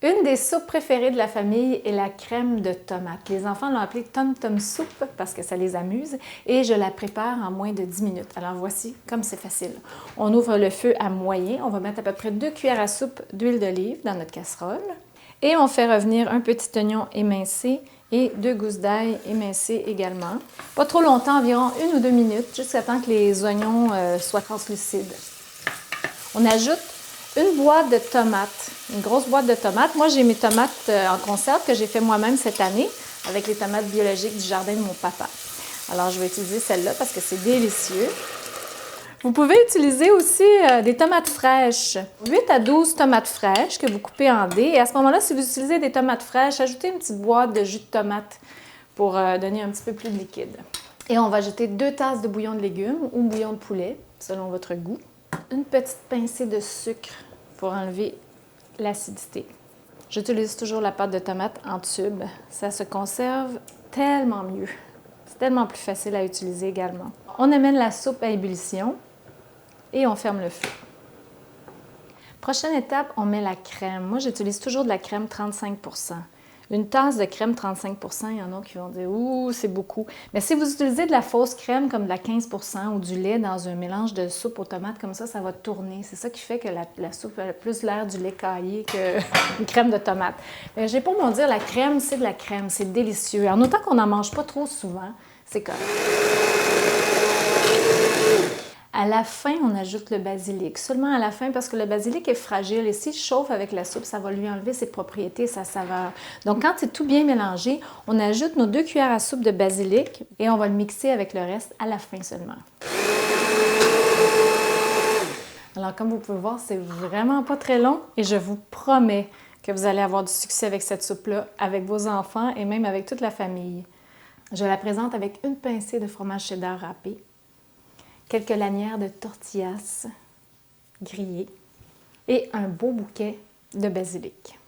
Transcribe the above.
Une des soupes préférées de la famille est la crème de tomate. Les enfants l'ont appelée Tom Tom Soup parce que ça les amuse et je la prépare en moins de 10 minutes. Alors voici comme c'est facile. On ouvre le feu à moyen. On va mettre à peu près 2 cuillères à soupe d'huile d'olive dans notre casserole et on fait revenir un petit oignon émincé et 2 gousses d'ail émincées également. Pas trop longtemps, environ 1 ou 2 minutes, jusqu'à temps que les oignons soient translucides. On ajoute une boîte de tomates, une grosse boîte de tomates. Moi, j'ai mes tomates en conserve que j'ai fait moi-même cette année avec les tomates biologiques du jardin de mon papa. Alors, je vais utiliser celle-là parce que c'est délicieux. Vous pouvez utiliser aussi des tomates fraîches. 8 à 12 tomates fraîches que vous coupez en dés. Et à ce moment-là, si vous utilisez des tomates fraîches, ajoutez une petite boîte de jus de tomate pour donner un petit peu plus de liquide. Et on va ajouter 2 tasses de bouillon de légumes ou bouillon de poulet, selon votre goût. Une petite pincée de sucre pour enlever l'acidité. J'utilise toujours la pâte de tomate en tube. Ça se conserve tellement mieux. C'est tellement plus facile à utiliser également. On amène la soupe à ébullition et on ferme le feu. Prochaine étape, on met la crème. Moi, j'utilise toujours de la crème 35 %. Une tasse de crème 35 %, il y en a qui vont dire « Ouh, c'est beaucoup ». Mais si vous utilisez de la fausse crème comme de la 15 % ou du lait dans un mélange de soupe aux tomates comme ça va tourner. C'est ça qui fait que la soupe a plus l'air du lait caillé qu'une crème de tomate. Mais j'ai pour mon dire, la crème, c'est de la crème, c'est délicieux. En autant qu'on n'en mange pas trop souvent, c'est correct. À la fin, on ajoute le basilic. Seulement à la fin parce que le basilic est fragile et s'il chauffe avec la soupe, ça va lui enlever ses propriétés, sa saveur. Donc quand c'est tout bien mélangé, on ajoute nos 2 cuillères à soupe de basilic et on va le mixer avec le reste à la fin seulement. Alors comme vous pouvez voir, c'est vraiment pas très long et je vous promets que vous allez avoir du succès avec cette soupe-là, avec vos enfants et même avec toute la famille. Je la présente avec une pincée de fromage cheddar râpé, quelques lanières de tortillas grillées et un beau bouquet de basilic.